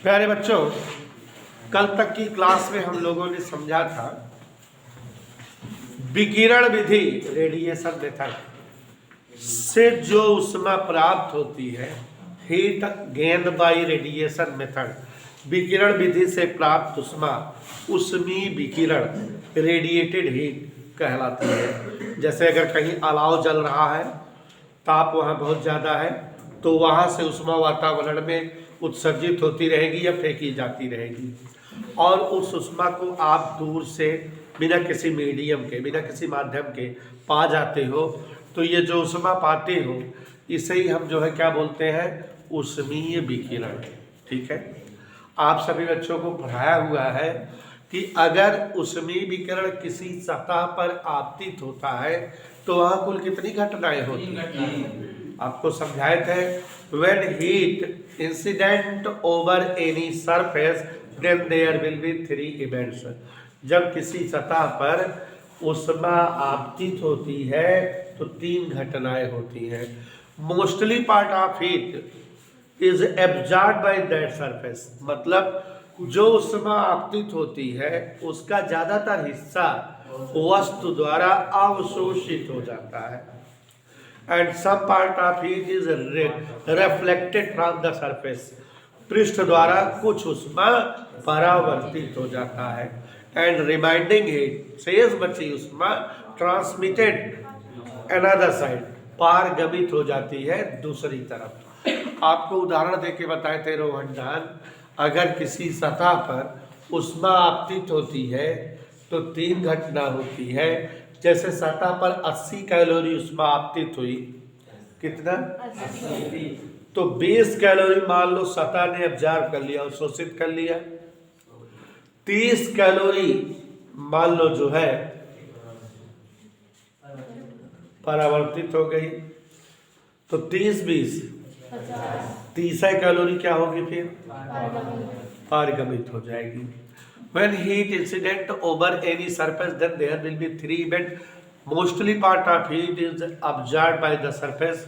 प्यारे बच्चों, कल तक की क्लास में हम लोगों ने समझा था विकिरण विधि, रेडिएशन मेथड से जो ऊष्मा प्राप्त होती है, heat gained by radiation method, विकिरण विधि से प्राप्त ऊष्मा ऊष्मीय विकिरण, रेडिएटेड हीट कहलाती है। जैसे अगर कहीं अलाव जल रहा है, ताप वहाँ बहुत ज़्यादा है, तो वहाँ से ऊष्मा वातावरण में उत्सर्जित होती रहेगी या फेंकी जाती रहेगी, और उस ऊष्मा को आप दूर से बिना किसी मीडियम के, बिना किसी माध्यम के पा जाते हो। तो ये जो ऊष्मा पाते हो, इसे ही हम जो है क्या बोलते हैं, ऊष्मीय विकिरण। ठीक है, आप सभी बच्चों को पढ़ाया हुआ है कि अगर ऊष्मीय विकिरण किसी सतह पर आपतित होता है तो वहाँ कुल कितनी घटनाएं होती हैं। आपको समझाए थे, when heat incident over any surface then there will be three events। जब किसी सतह पर ऊष्मा आपतित होती है तो तीन घटनाएं होती हैं। Mostly part of heat is absorbed by that surface, मतलब जो ऊष्मा आपतित होती है उसका ज्यादातर हिस्सा वस्तु द्वारा अवशोषित हो जाता है। And some part of heat is reflected from the surface, पृष्ठ द्वारा कुछ ऊष्मा परावर्तित हो जाता है। एंड रिमाइंडिंग हीट, शेष बची ऊष्मा ट्रांसमिटेड अनदर साइड, पारगमित हो जाती है दूसरी तरफ। आपको उदाहरण देके बताए थे रोहन जान, अगर किसी सतह पर ऊष्मा आपतित होती है तो तीन घटना होती है। जैसे सतह पर 80 कैलोरी ऊष्मा आपतित हुई, कितना 80, तो 20 कैलोरी मान लो सतह ने अब्जॉर्ब कर लिया, अवशोषित कर लिया। 30 कैलोरी मान लो जो है परावर्तित हो गई, तो 30-20 30 कैलोरी क्या होगी, फिर पारगमित हो जाएगी। When heat incident over any surface, then there will be three events. Mostly part of heat is absorbed by the surface,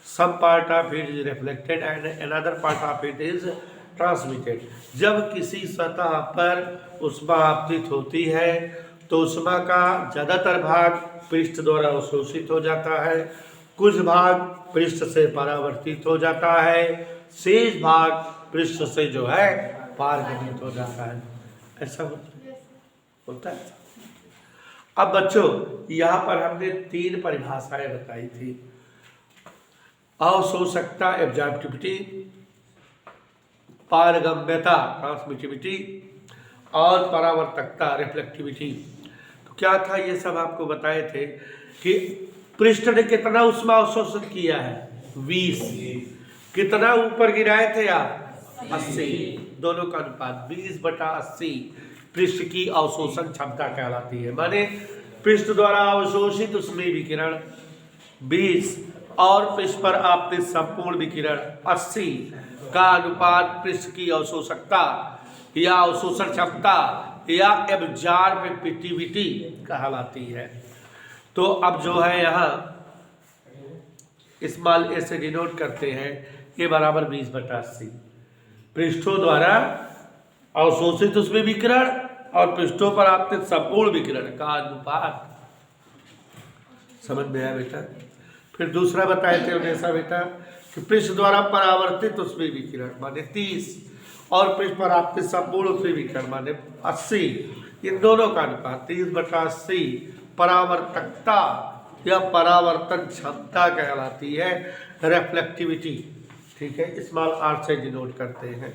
some part of it is reflected and another part of it is transmitted। जब किसी सतह पर ऊष्मा आपतित होती है तो ऊष्मा का ज़्यादातर भाग पृष्ठ द्वारा अवशोषित हो जाता है, कुछ भाग पृष्ठ से परावर्तित हो जाता है, शेष भाग पृष्ठ से जो है पारगमित हो जाता है। ऐसा होता है। अब बच्चों, यहाँ पर हमने तीन परिभाषाएं बताई थी, अवशोषकता एब्जॉर्प्टिविटी, पारगम्यता ट्रांसमिटिविटी, और परावर्तकता रिफ्लेक्टिविटी। तो क्या था, ये सब आपको बताए थे कि पृष्ठ ने कितना ऊष्मा अवशोषित किया है, 20, कितना ऊपर गिराए थे आप, 80, दोनों का अनुपात 20/80 पृष्ठ की अवशोषण क्षमता कहलाती है। माने पृष्ठ द्वारा अवशोषित ऊष्मीय विकिरण 20 और पृष्ठ पर आपतित संपूर्ण विकिरण 80 का अनुपात पृष्ठ की अवशोषकता या अवशोषण क्षमता या एब्जॉर्बिविटी कहलाती है। तो अब जो है यहाँ स्मॉल ए से डिनोट करते हैं, ये बराबर 20/80 पृष्ठों द्वारा अवशोषित उसमें विकिरण और पृष्ठों पर आपतित संपूर्ण विकिरण का अनुपात। समझ में आया बेटा? फिर दूसरा बताए थे हमेशा बेटा कि पृष्ठ द्वारा परावर्तित उसमें विकिरण माने 30 और पृष्ठ पर आपतित संपूर्ण उसमें विकिरण माने 80, इन दोनों का अनुपात 30/80 परावर्तकता या परावर्तन क्षमता कहलाती है, रिफ्लेक्टिविटी। ठीक है, स्मॉल आर से डिनोट करते हैं।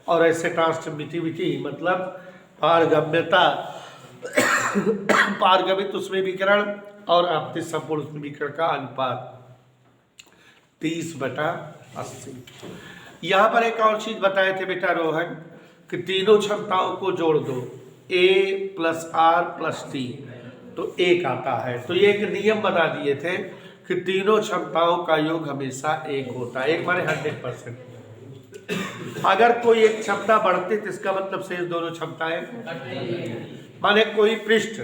और ऐसे ट्रांसमिटिविटी मतलब पारगम्यता, पारगमित उसमें विकिरण और आपतित संपूर्ण उसमें विकिरण का अनुपात 30/80। यहाँ पर एक और चीज बताए थे बेटा रोहन कि तीनों क्षमताओं को जोड़ दो, A + R + T तो 1 आता है। तो ये एक नियम बता दिए थे कि तीनों क्षमताओं का योग हमेशा 1 होता है, 1 माने 100%। अगर कोई एक क्षमता बढ़ती तो इसका मतलब शेष दोनों क्षमताएं, माने कोई पृष्ठ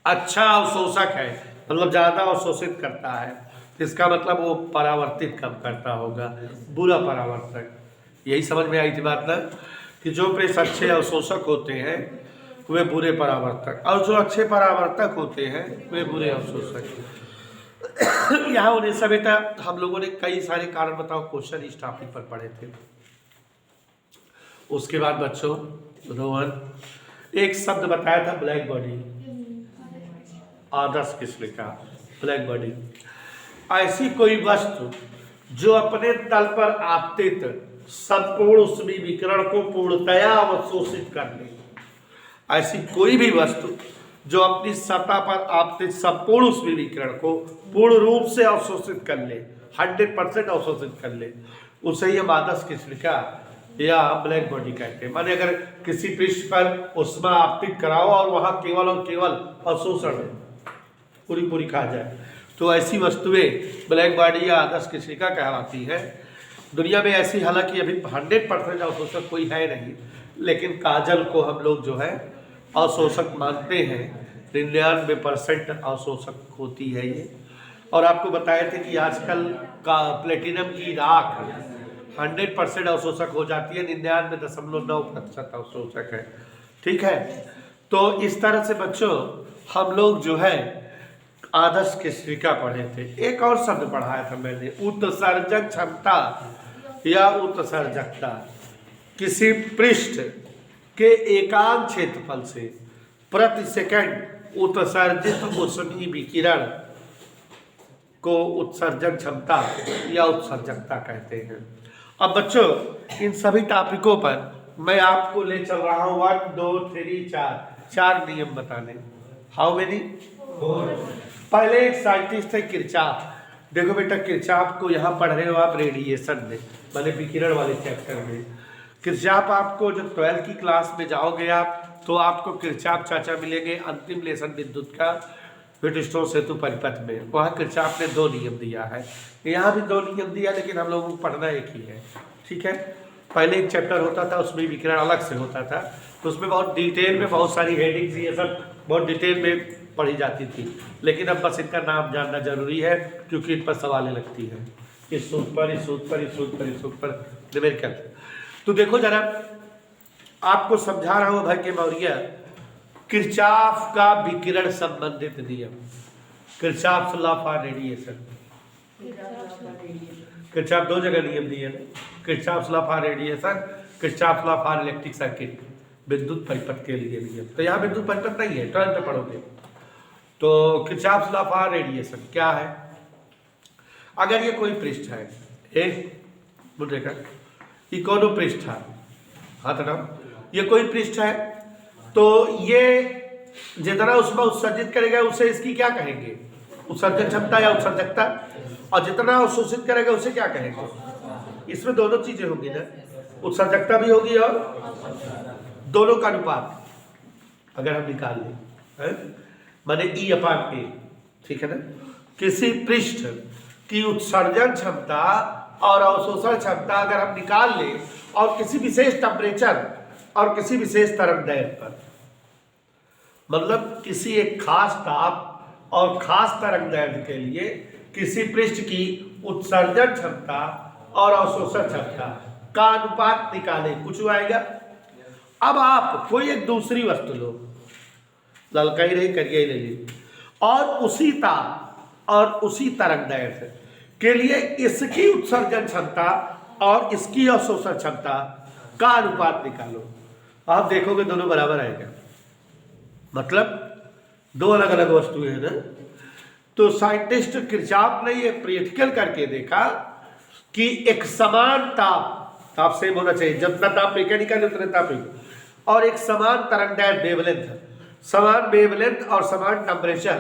अच्छा अवशोषक है, मतलब ज्यादा अवशोषित करता है, तो इसका मतलब वो परावर्तित कम करता होगा, बुरा परावर्तक। यही समझ में आई थी बात ना, कि जो पृष्ठ अच्छे अवशोषक होते हैं वे बुरे परावर्तक, और जो अच्छे परावर्तक होते हैं वे बुरे अवशोषक। यहाँ उन्हें बेटा हम लोगों ने कई सारे कारण बताओ क्वेश्चन इस टॉपिक पर पढ़े थे। उसके बाद बच्चों रोहन एक शब्द बताया था ब्लैक बॉडी, आदर्श किस्म का ब्लैक बॉडी, ऐसी कोई वस्तु जो अपने तल पर आपतित संपूर्ण उष्मी विकिरण को पूर्णतया अवशोषित कर ले। ऐसी कोई भी वस्तु जो अपनी सतह पर आपतित संपूर्ण उष्मी विकिरण को पूर्ण रूप से अवशोषित कर ले, 100% अवशोषित कर ले, उसे यह आदर्श किस्मिका या ब्लैक बॉडी कहते हैं। माने अगर किसी पृष्ठ पर उष्मा आपतित कराओ और वहां केवल और केवल अवशोषण पूरी खा जाए, तो ऐसी वस्तुएं ब्लैक बॉडी या आदर्श किस्मिका कहलाती है। दुनिया में ऐसी हालांकि अभी 100% अवशोषक कोई है नहीं, लेकिन काजल को हम लोग जो है अवशोषक मानते हैं। 99% अवशोषक होती है ये। और आपको बताए थे कि आजकल का प्लेटिनम की राख 100% अवशोषक हो जाती है, 99.9% अवशोषक है। ठीक है, तो इस तरह से बच्चों हम लोग जो है आदर्श किस्मिका पढ़े थे। एक और शब्द पढ़ाया था मैंने, उत्सर्जक क्षमता या उत्सर्जकता। किसी पृष्ठ के एकांक क्षेत्रफल से प्रति सेकंड उत्सर्जित उष्मी विकिरण को उत्सर्जक क्षमता या उत्सर्जकता कहते हैं। अब बच्चों इन सभी टॉपिकों पर मैं आपको ले चल रहा हूँ 1 2 3 4 नियम बताने। How many? पहले एक साइंटिस्ट है किरचॉफ। देखो बेटा किरचॉफ को यहाँ पढ़ रहे हो आप रेडिएशन में, माने विकिरण वाले चैप्टर में। किरचॉफ आपको जो 12th की क्लास में जाओगे आप तो आपको किरचॉफ चाचा मिलेंगे अंतिम लेसन विद्युत का व्हीटस्टोन सेतु परिपथ में। वहाँ किरचॉफ ने 2 नियम दिया है, यहाँ भी 2 नियम दिया, लेकिन हम लोगों को पढ़ना एक ही है। ठीक है, पहले एक चैप्टर होता था उसमें विकिरण अलग से होता था, तो उसमें बहुत डिटेल में बहुत सारी हेडिंग्स ये सब बहुत डिटेल में पढ़ी जाती थी, लेकिन अब बस इनका नाम जानना जरूरी है क्योंकि इन पर सवालें लगती हैं, इस सूत्र पर, इस सूत्र पर, इस सूत्र पर, इस सूत्र पर, न्यूमेरिकल। तो देखो जरा आपको समझा रहा हूं भाई के मौर्य, किरचॉफ का विकिरण संबंधित नियम, Kirchhoff law for radiation. Kirchhoff 2 जगह नियम दिए हैं, Kirchhoff law for radiation, Kirchhoff law for electric circuit, विद्युत परिपथ के लिए नियम। तो यहाँ विद्युत परिपथ नहीं है, 12th में पढ़ोगे। तो किरचॉफ लॉ फॉर रेडिएशन क्या है? अगर ये कोई पृष्ठ है, ये कौन पृष्ठ है, हाथ हटाओ, ये कोई पृष्ठ है, तो ये जितना उसमें उत्सर्जित करेगा उसे इसकी क्या कहेंगे? उत्सर्जन क्षमता या उत्सर्जकता। और जितना अवशोषित करेगा उसे क्या कहेंगे? इसमें दोनों चीजें होगी ना, उत्सर्जकता भी होगी और दोनों का अनुपात अगर हम निकाल लें, माने E/A, ठीक है ना। किसी पृष्ठ की उत्सर्जन क्षमता और अवशोषण क्षमता अगर हम निकाल लें और किसी विशेष टेम्परेचर और किसी विशेष तरंगदैर्घ्य पर, मतलब किसी एक खास ताप और खास तरंगदैर्घ्य के लिए किसी पृष्ठ की उत्सर्जन क्षमता और अवशोषण क्षमता का अनुपात निकालें, कुछ आएगा। अब आप कोई एक दूसरी वस्तु लो, ललका ही रही करिया ही ले ली, और उसी ताप और उसी तरंगदैर्घ्य के लिए इसकी उत्सर्जन क्षमता और इसकी अवशोषण क्षमता का अनुपात निकालो। आप देखोगे दोनों बराबर आएगा, मतलब 2 अलग अलग वस्तुएं हैं ना। तो साइंटिस्ट किरचॉफ ने ये प्रैक्टिकल करके देखा कि एक समान ताप सेम होना चाहिए, जितना ताप मैकेनिकल उतने ताप, और एक समान तरंगदैर्घ्य वेवलेंथ, समान वेवलेंथ और समान टेम्परेचर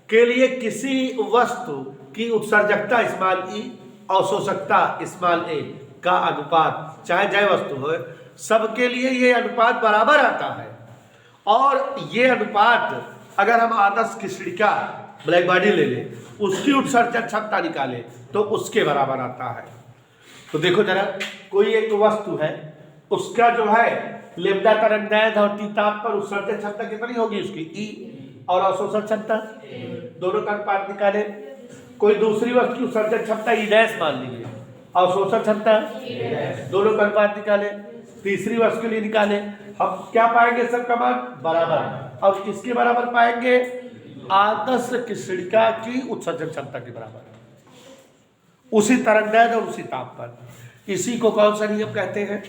के लिए किसी वस्तु की उत्सर्जकता E, अवशोषकता A का अनुपात, चाहे जय वस्तु हो, सबके लिए ये अनुपात बराबर आता है। और ये अनुपात अगर हम आदर्श कृष्णिका ब्लैक बॉडी ले लें, उसकी उत्सर्जन क्षमता निकालें तो उसके बराबर आता है। तो देखो जरा, कोई एक वस्तु है, उसका जो है लेम्डा तरंगदैर्घ्य और ताप पर उत्सर्जन क्षमता कितनी होगी उसकी E, और अवशोषण क्षमता, दोनों का अनुपात निकाले। कोई दूसरी वस्तु की उत्सर्जन क्षमता E' मान लीजिए, अवशोषण क्षमता, दोनों का अनुपात निकाले। तीसरी वस्तु के लिए निकाले, हम क्या पाएंगे सबका मान बराबर। अब किसके बराबर पाएंगे? आदर्श कृष्णिका की उत्सर्जन क्षमता के बराबर, उसी तरंगदैर्घ्य और उसी ताप पर। इसी को कौन सा नियम कहते हैं?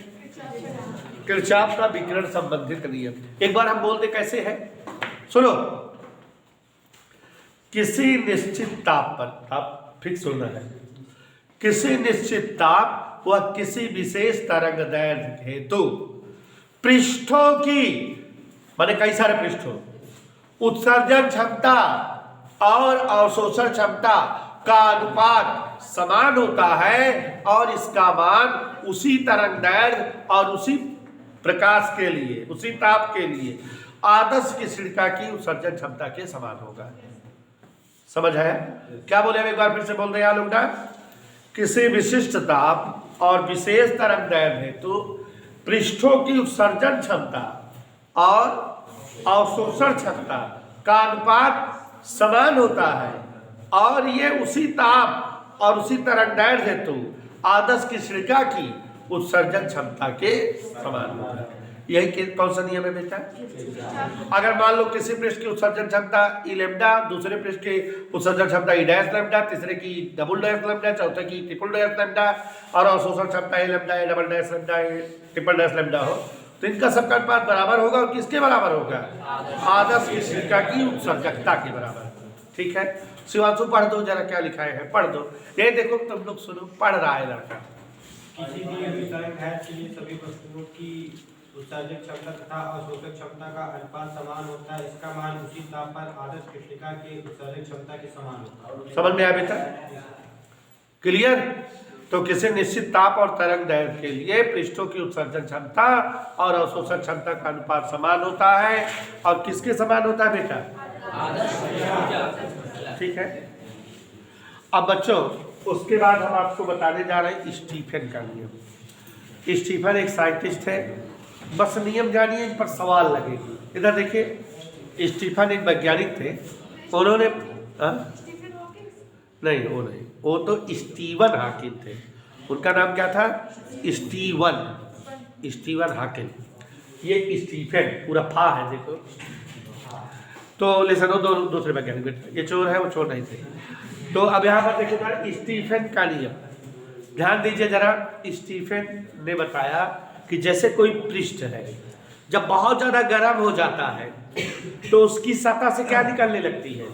किरचॉफ का विकिरण संबंधित नियम। एक बार हम बोलते कैसे है, सुनो। किसी निश्चित ताप पर, आप फिक्स सुनना है, किसी निश्चित ताप व किसी विशेष तरंगदैर्घ्य हेतु पृष्ठों की, माने कई सारे पृष्ठों, उत्सर्जन क्षमता और अवशोषण क्षमता का अनुपात समान होता है और इसका मान उसी तरंगदैर्घ्य और उसी प्रकाश के लिए, उसी ताप के लिए आदर्श कृष्णिका की उत्सर्जन क्षमता के समान होगा। समझ है? क्या बोले? एक बार फिर से बोल रहे हैं लोग ना। किसी विशिष्ट ताप और विशेष तरंगदैर्घ्य हेतु पृष्ठों की उत्सर्जन क्षमता और अवशोषण क्षमता का अनुपात समान होता है और ये उसी ताप और उसी तरंगदैर्घ्य हेतु आदर्श कृष्णिका की उत्सर्जन क्षमता के समान होता है। यही कौन सा नियम है बेटा? अगर मान लो किसी पृष्ठ की उत्सर्जन क्षमता ई लैम्डा, दूसरे पृष्ठ की उत्सर्जन क्षमता ई डैश लैम्डा, तीसरे की डबल डैश लैम्डा, चौथे की ट्रिपल डैश लैम्डा और अवशोषण क्षमता A lambda, A double dash lambda, triple dash lambda हो, तो इनका सबका अनुपात बराबर होगा। और किसके बराबर होगा? आदर्श कृष्णिका की उत्सर्जकता के बराबर। ठीक है, शिवांशु पढ़ दो जरा, क्या लिखा है पढ़ दो। ये देखो तुम लोग सुनो, पढ़ रहा है लड़का। किसी दिए हुए तरंगदैर्घ्य के लिए सभी वस्तुओं की उत्सर्जक क्षमता तथा अवशोषक क्षमता का अनुपात समान होता है। इसका मान उसी ताप पर आदर्श कृष्णिका की उत्सर्जक क्षमता के समान होता है। समझ में आया बेटा? क्लियर? तो किसी निश्चित ताप और तरंगदैर्घ्य के लिए पृष्ठों की उत्सर्जन क्षमता और अवशोषण क्षमता का अनुपात समान होता है। और किसके समान होता है बेटा? ठीक है। अब बच्चों उसके बाद हम आपको बताने जा रहे हैं स्टीफन का नियम। स्टीफन एक साइंटिस्ट है, बस नियम जानिए, इन पर सवाल लगेगी। इधर देखिए, स्टीफन एक वैज्ञानिक थे। उन्होंने नहीं, वो नहीं, वो तो स्टीवन हाकिन थे। उनका नाम क्या था? Steven Hokkien. ये स्टीफन पूरा फा है, देखो। तो लिसन हो, दूसरे वैज्ञानिक बेटा, ये चोर है, वो चोर नहीं थे। तो अब यहाँ पर देखिए स्टीफन का नियम, ध्यान दीजिए जरा। स्टीफन ने बताया कि जैसे कोई पृष्ठ है, जब बहुत ज्यादा गर्म हो जाता है तो उसकी सतह से क्या निकलने लगती है?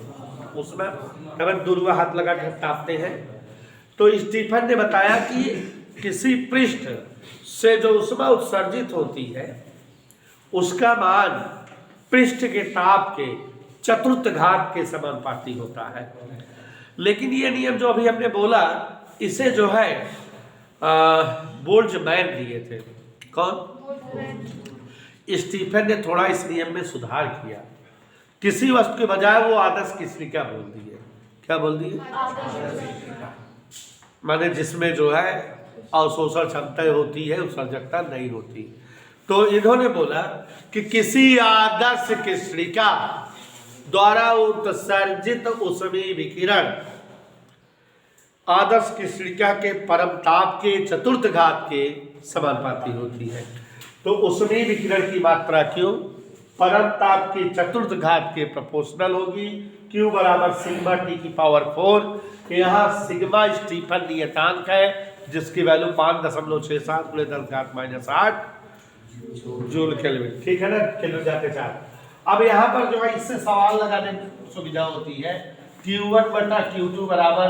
उसमें अगर दूरवा हाथ लगा कर तापते हैं। तो स्टीफन ने बताया कि किसी पृष्ठ से जो ऊष्मा उत्सर्जित होती है उसका मान पृष्ठ के ताप के चतुर्थ घात के समानुपाती होता है। लेकिन ये नियम जो अभी हमने बोला, इसे जो है बोल्ट्जमैन दिए थे। कौन? स्टीफन ने थोड़ा इस नियम में सुधार किया। किसी वस्तु के बजाय वो आदर्श कृष्णिका बोल दी है। क्या बोल दी है? माने जिसमें जो है अवशोषण क्षमता होती है, उत्सर्जकता नहीं होती। तो इन्होंने बोला कि किसी आदर्श कृष्णिका द्वारा उत्सर्जित ऊष्मीय विकिरण आदर्श कृष्णिका के परम ताप के चतुर्थ घात के समानुपाती होती है। तो ऊष्मीय विकिरण की मात्रा क्यों परम ताप के चतुर्थ घात के प्रोपोर्शनल होगी। Q बराबर सिग्मा टी की पावर 4। यहाँ सिग्मा स्टीफन नियतांक है जिसकी वैल्यू 5.67 × 10⁻⁸ जूल केल्विन। ठीक है ना, केल्विन जाते 4। अब यहाँ पर जो है इससे सवाल लगाने में सुविधा होती है। Q1 बटा Q2 बराबर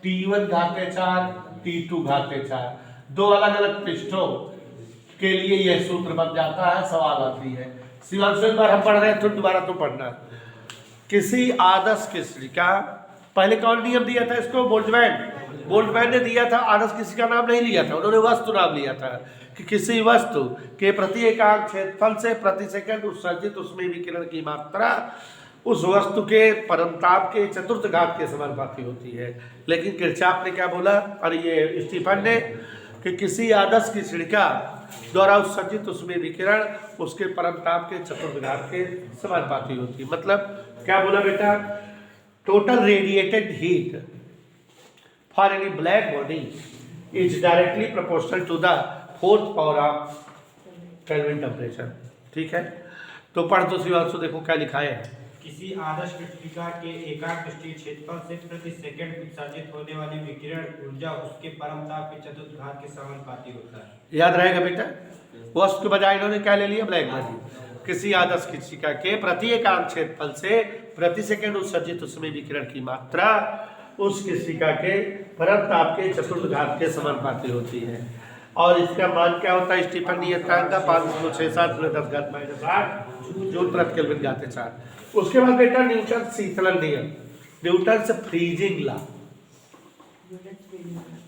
T1 घाते 4 T2 घाते 4। दो अलग अलग पृष्ठों के लिए यह सूत्र बन जाता है, सवाल आती है। शिवांशु एक बार हम पढ़ रहे हैं, तो दोबारा तो पढ़ना। किसी आदर्श कृष्णिका, पहले कौन नियम दिया था इसको? बोल्ट्जमैन ने दिया था। आदर्श कृष्णिका नाम नहीं लिया था, उन्होंने वस्तु नाम लिया था कि किसी वस्तु के प्रति एकांक क्षेत्रफल से प्रति सेकंड उत्सर्जित ऊष्मीय विकिरण की मात्रा उस वस्तु के परमताप के चतुर्थ घात के समानुपाती होती है। लेकिन किरचॉफ ने क्या बोला, और ये स्टीफन ने, कि किसी आदर्श कृष्णिका द्वारा उत्सर्जित ऊष्मीय विकिरण उसके परमताप के चतुर्थ घात के समानुपाती होती है। मतलब क्या बोला बेटा? Total radiated heat for any black body is directly proportional to the fourth power of Kelvin temperature. ठीक है, तो पढ़ दो शिवांशु, देखो क्या लिखा है। किसी आदर्श कृष्णिका के एकाग्र पृष्ठीय क्षेत्रफल से प्रति सेकंड उत्सर्जित होने वाली विकिरण ऊर्जा उसके परम ताप के चतुर्थ घात के समानुपाती होता है। याद रहेगा बेटा, वस्तु के बजाय इन्होंने क्या ले लिया, ब्लैक बॉडी। किसी आदर्श कृष्णिका के प्रति एकाग्र क्षेत्रफल से प्रति सेकंड उत्सर्जित उसमें विकिरण की मात्रा उस कृष्णिका के परम ताप के चतुर्थ घात के समानुपाती होती है। और इसका मान क्या होता है, स्टीफन नियतांक का 5.67 जूल प्रति केल्विन घाते 4। उसके बाद बेटा न्यूटन शीतलन नियम, न्यूटन से फ्रीजिंग ला।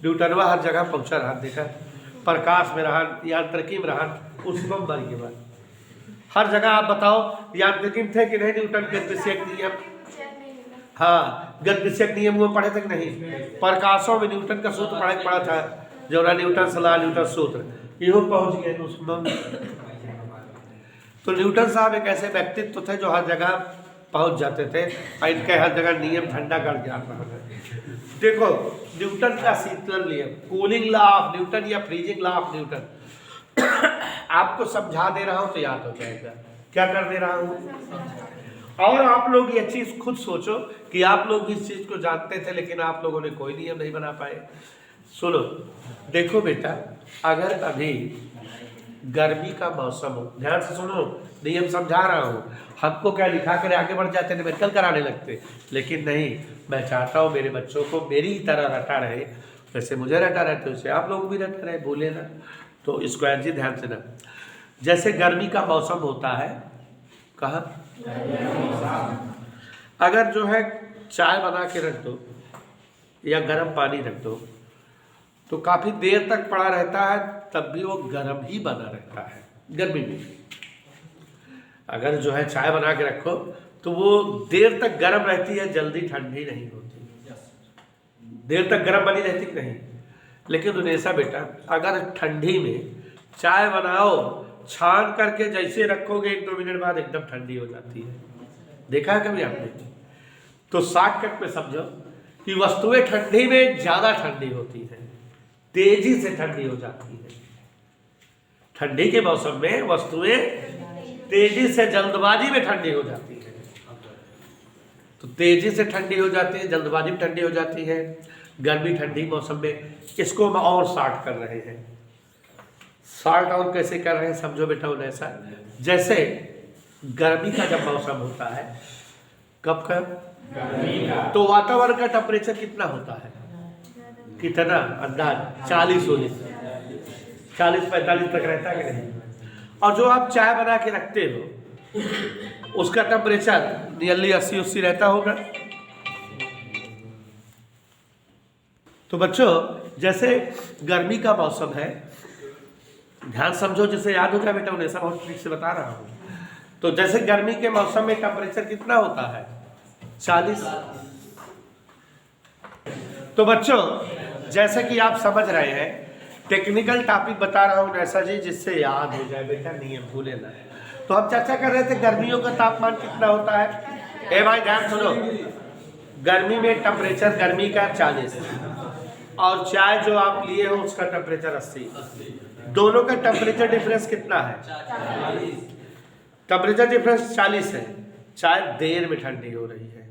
न्यूटन हर जगह पहुंचा रहा, देखा प्रकाश में रहा, यांत्रिकी में रहा, उष्मम बल के बाद हर जगह। आप बताओ यांत्रिकी में थे कि नहीं न्यूटन के गतिशील नियम? हाँ, गतिशील नियम वो पढ़े थे कि नहीं? प्रकाशों में न्यूटन का सूत्र पढ़ा था, जो न्यूटन सलाह न्यूटन सूत्र, यो पहुंच गए उष्मम। तो न्यूटन साहब एक ऐसे व्यक्तित्व थे जो हर जगह पहुंच जाते थे, और इनके हर जगह नियम ठंडा कर दिया। देखो न्यूटन का शीतलन नियम, कूलिंग लॉ ऑफ न्यूटन या फ्रीजिंग लॉ ऑफ न्यूटन, आपको समझा दे रहा हूं तो याद हो जाएगा। क्या कर दे रहा हूं? और आप लोग ये चीज खुद सोचो कि आप लोग इस चीज को जानते थे, लेकिन आप लोगों ने कोई नियम नहीं बना पाए। सुनो, देखो बेटा, अगर अभी गर्मी का मौसम हो, ध्यान से सुनो, नियम समझा रहा हूँ। हमको क्या लिखा कर आगे बढ़ जाते हैं, मेडिकल कराने लगते, लेकिन नहीं, मैं चाहता हूँ मेरे बच्चों को मेरी ही तरह रटा रहे, वैसे मुझे रटा रहते वैसे आप लोग भी रटा रहे, बोले ना। तो इसको ऐसे ध्यान से ना, जैसे गर्मी का मौसम होता है, कहाँ अगर जो है चाय बना के रख दो या गर्म पानी रख दो तो काफी देर तक पड़ा रहता है, तब भी वो गर्म ही बना रहता है गर्मी में। अगर जो है चाय बना के रखो तो वो देर तक गर्म रहती है, जल्दी ठंडी नहीं होती, देर तक गर्म बनी रहती कि नहीं। लेकिन उन्हें बेटा, अगर ठंडी में चाय बनाओ, छान करके जैसे रखोगे 1-2 मिनट बाद एकदम ठंडी हो जाती है। देखा है कभी आपने? तो शॉर्टकट में समझो कि वस्तुएं ठंडी में ज्यादा ठंडी होती हैं, तेजी से ठंडी हो जाती है। ठंडी के मौसम में वस्तुएं तेजी से जल्दबाजी में ठंडी हो जाती है। तो तेजी से ठंडी हो जाती है, जल्दबाजी में ठंडी हो जाती है। गर्मी ठंडी मौसम में, इसको हम और शार्ट कर रहे हैं। शार्ट और कैसे कर रहे हैं समझो बेटा। उन्हें ऐसा, जैसे गर्मी का जब मौसम होता है, कब का? तो वातावरण का टेम्परेचर कितना होता है? कितना अंदाज? 40-45 तक रहता है कि नहीं? और जो आप चाय बना के रखते हो उसका टेम्परेचर नियरली 80-80 रहता होगा। तो बच्चों, जैसे गर्मी का मौसम है, ध्यान समझो, जिसे याद होगा बेटा, उन्हें सब बहुत ठीक से बता रहा हूं। तो जैसे गर्मी के मौसम में टेम्परेचर कितना होता है? 40। तो बच्चों, जैसे कि आप समझ रहे हैं, टेक्निकल टॉपिक बता रहा हूं ऐसा जी जिससे याद हो जाए बेटा, नियम भूले ना। तो हम चर्चा कर रहे थे गर्मियों का तापमान कितना होता है। ए भाई ध्यान सुनो, गर्मी में टेम्परेचर गर्मी का 40 और चाय जो आप लिए हो उसका टेम्परेचर 80। दोनों का टेम्परेचर डिफरेंस कितना है? 40। टेम्परेचर डिफरेंस 40 है। चाय देर में ठंडी हो रही है,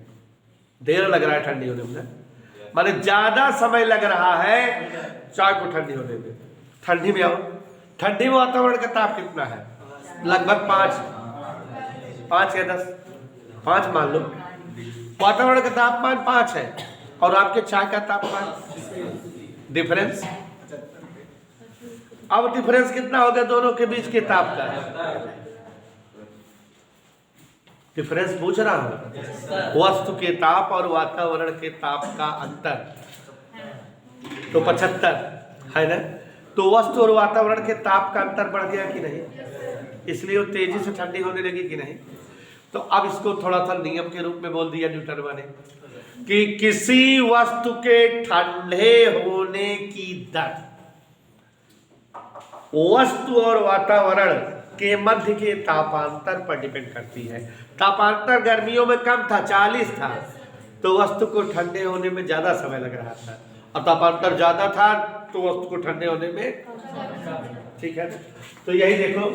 देर लग रहा है ठंडी होने में, माने ज्यादा समय लग रहा है चाय को ठंडी होने में। ठंडी में आओ, ठंडी में वातावरण का ताप कितना है? लगभग 5 या 10, 5 मान लो। वातावरण का तापमान 5 है और आपके चाय का तापमान, डिफरेंस। अब डिफरेंस कितना हो गया दोनों के बीच के ताप का? डिफरेंस पूछ रहा हूं, वस्तु के ताप और वातावरण के ताप का अंतर तो 75 है ना। तो वस्तु और वातावरण के ताप का अंतर बढ़ गया कि नहीं? इसलिए वो तेजी से ठंडी होने लगी कि नहीं? तो अब इसको थोड़ा सा नियम के रूप में बोल दिया न्यूटन ने कि किसी वस्तु के ठंडे होने की दर वस्तु और वातावरण के मध्य के तापांतर पर डिपेंड करती है। तापांतर गर्मियों में कम था, 40 था, तो वस्तु को ठंडे होने में ज्यादा समय लग रहा था, और तापांतर ज्यादा था तो वस्तु को ठंडे होने में, ठीक है। तो यही देखो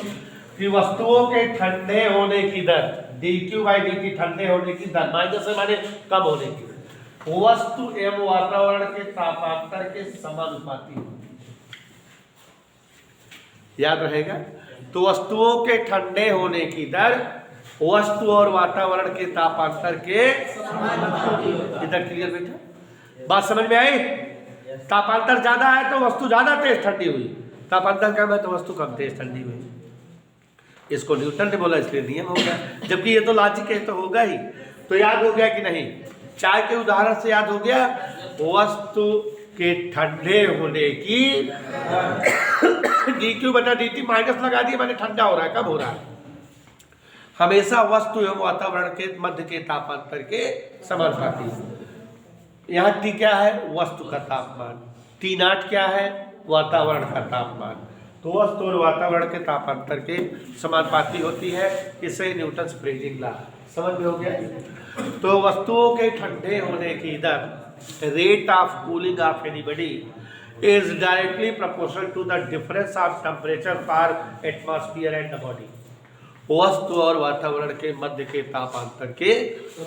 कि वस्तुओं के ठंडे होने की दर dQ/dt, ठंडे होने की दर माइनस है माने कम होने की, वस्तु एवं वातावरण के तापांतर के समानुपाती होती है। याद रहेगा। तो वस्तुओं के ठंडे होने की दर वस्तु और वातावरण के तापांतर के समानुपाती। इधर क्लियर बेटा, बात समझ में आई? तापांतर ज्यादा है तो वस्तु ज्यादा तेज ठंडी हुई, तापांतर कम है तो वस्तु कम तेज ठंडी हुई। इसको न्यूटन ने बोला इसलिए नियम हो गया, जबकि ये तो लॉजिक है तो होगा ही। तो याद हो गया कि नहीं? चाय के उदाहरण से याद हो गया, वस्तु के ठंडे होने की dQ/dt माइनस लगा दिए, मैंने ठंडा हो रहा है, कब हो रहा है? हमेशा वस्तु एवं वातावरण के मध्य के तापांतर के समानुपाती। यहाँ T क्या है? वस्तु का तापमान। T0 क्या है? वातावरण का तापमान। तो वस्तु और वातावरण के तापांतर के समानुपाती होती है। इसे न्यूटन फ्रीजिंग लॉ समझ में हो गया। तो वस्तुओं के ठंडे होने की दर, rate of cooling of anybody is directly proportional to the difference of temperature for atmosphere and the body. वस्तु और वातावरण के मध्य के तापांतर के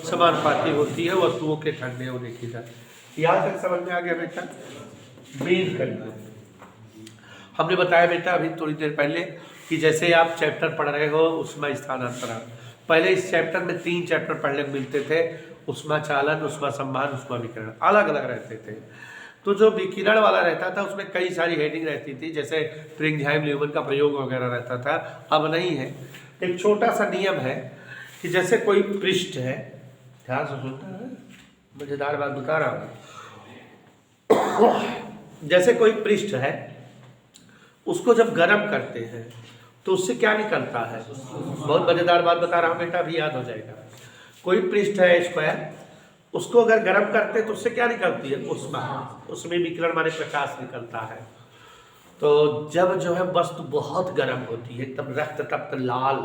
समानुपाती होती है वस्तुओं के ठंडे होने की दर। यहाँ तक समझ में आ गया बेटा? बीज करिए। हमने बताया बेटा अभी थोड़ी देर पहले कि जैसे आप चैप्टर पढ़ रहे हो उष्मा स्थानांतरण, पहले इस चैप्टर में 3 चैप्टर पढ़ने को मिलते थे, उष्मा चालन, उष्मा संवहन, उष्मा विकिरण, अलग अलग रहते थे। तो जो विकिरण वाला रहता था उसमें कई सारी हेडिंग रहती थी, जैसे प्रिंगहाइम ल्यूमन का प्रयोग वगैरह रहता था, अब नहीं है। एक छोटा सा नियम है कि जैसे कोई पृष्ठ है, ध्यान से सुनना है, मजेदार बात बता रहा हूँ। जैसे कोई पृष्ठ है, उसको जब गर्म करते हैं तो उससे क्या निकलता है? बहुत मजेदार बात बता रहा हूँ बेटा, अभी याद हो जाएगा। कोई पृष्ठ है स्क्वायर, उसको अगर गर्म करते हैं तो उससे क्या निकलती है? उष्मा। उसमें विकिरण माने प्रकाश निकलता है। तो जब जो है वस्तु बहुत गर्म होती है, एकदम रक्त तप्त लाल,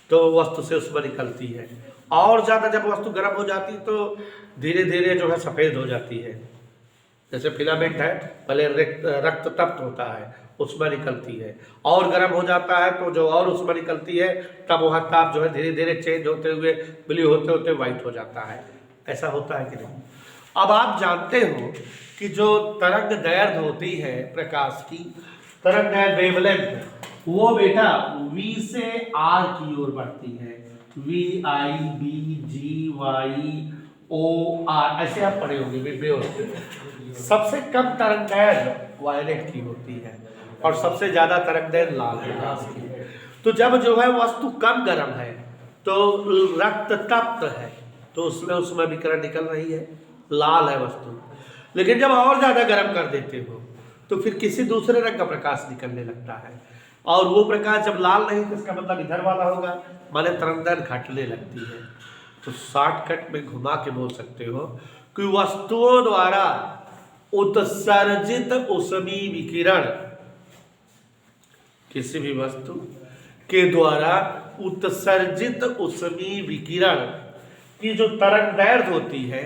तो वस्तु से उष्मा निकलती है। और ज़्यादा जब वस्तु गर्म हो जाती है तो धीरे धीरे जो है सफ़ेद हो जाती है। जैसे फिलामेंट है, पहले रक्त तप्त होता है, उष्मा निकलती है, और गर्म हो जाता है तो जो और उष्मा निकलती है, तब वहाँ ताप जो है धीरे धीरे चेंज होते हुए ब्लू होते होते वाइट हो जाता है। ऐसा होता है कि नहीं? अब आप जानते हो कि जो तरंग दैर्घ्य होती है प्रकाश की, तरंग दैर्घ्य वेवलेंथ, वो बेटा V से R की ओर बढ़ती है। VI BGY OR ऐसे आप पढ़े होंगे। सबसे कम तरंग दैर्घ्य वायलेट की होती है और सबसे ज्यादा तरंग दैर्घ्य लाल प्रकाश की। तो जब जो है वस्तु कम गर्म है तो रक्त तप्त है, तो उसमें विकिरण निकल रही है, लाल है वस्तु। लेकिन जब और ज्यादा गर्म कर देते हो तो फिर किसी दूसरे रंग का प्रकाश निकलने लगता है, और वो प्रकाश जब लाल नहीं तो इसका मतलब इधर वाला होगा, माने तरंग दैर्घ्य घटने लगती है। तो शॉर्टकट में घुमा के बोल सकते हो कि वस्तुओं द्वारा उत्सर्जित ऊष्मी विकिरण, किसी भी वस्तु के द्वारा उत्सर्जित ऊष्मी विकिरण की जो तरंग दैर्घ्य होती है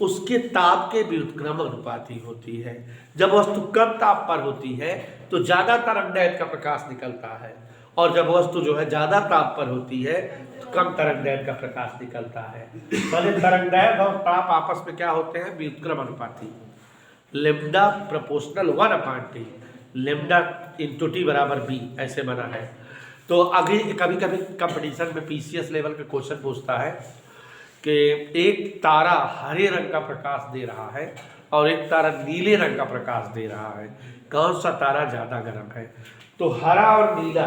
उसके ताप के व्युत्क्रम अनुपाती होती है। जब वस्तु कम ताप पर होती है तो ज्यादा तरंग दैर्घ्य का प्रकाश निकलता है, और जब वस्तु जो है ज्यादा ताप पर होती है तो कम तरंग दैर्घ्य का प्रकाश निकलता है। माने तरंग दैर्घ्य और ताप आपस में क्या होते हैं? व्युत्क्रम अनुपाती। Lambda proportional 1/T, lambda into T बराबर B, ऐसे बना है। तो अभी कभी कभी कंपटीशन में PCS लेवल पे क्वेश्चन पूछता है कि एक तारा हरे रंग का प्रकाश दे रहा है और एक तारा नीले रंग का प्रकाश दे रहा है, कौन सा तारा ज़्यादा गर्म है? तो हरा और नीला,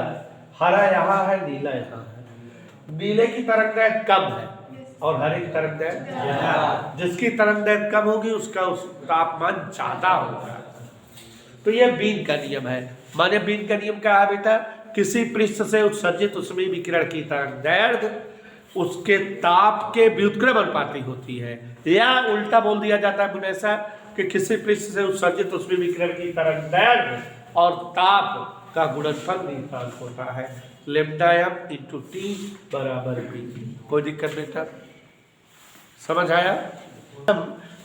हरा यहाँ है, नीला यहाँ है। नीले की तरंग दैर्घ्य कम है और हरे की तरंग दैर्घ्य, जिसकी तरंग दैर्घ्य कम होगी उसका उस तापमान ज़्यादा होगा। तो ये बीन का नियम है। माने बीन का नियम क्या है बेटा? किसी पृष्ठ से उत्सर्जित ऊष्मी विकिरण की तरंग दैर्घ्य उसके ताप के व्युत्क्रम अनुपाती होती है, या उल्टा बोल दिया जाता है ऐसा कि किसी पृष्ठ से उत्सर्जित ऊष्मी विकिरण की तरंग दैर्घ्य और ताप का गुणनफल नियतांक होता है। लेम्डा m इंटू T बराबर B। कोई दिक्कत बेटा? समझ आया?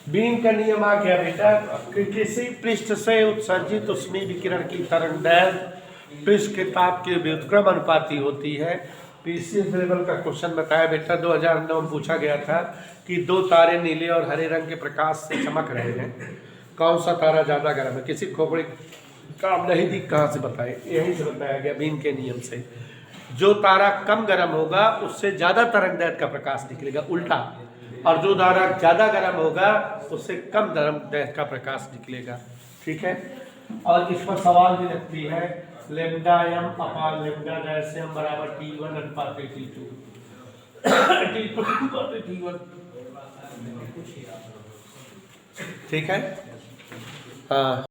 बीम का नियम आ गया बेटा कि किसी पृष्ठ से उत्सर्जित ऊष्मीय विकिरण की तरंगदैर्घ्य पृष्ठ के ताप के व्युत्क्रम अनुपाती होती है। पीसीएस लेवल का क्वेश्चन बताया बेटा 2009 में पूछा गया था कि दो तारे नीले और हरे रंग के प्रकाश से चमक रहे हैं, कौन सा तारा ज़्यादा गर्म है? किसी खोपड़ी काम नहीं दी, कहाँ से बताए? यहीं से बताया गया बीम के नियम से। जो तारा कम गर्म होगा उससे ज़्यादा तरंगदैर्घ्य का प्रकाश निकलेगा, उल्टा, और जो तारा ज़्यादा गर्म होगा उससे कम तरंगदैर्घ्य का प्रकाश निकलेगा। ठीक है, और इस पर सवाल भी लगती है lambda M upon lambda dash M बराबर T1 अनुपात T2 T2 अनुपात T1। ठीक है, हाँ।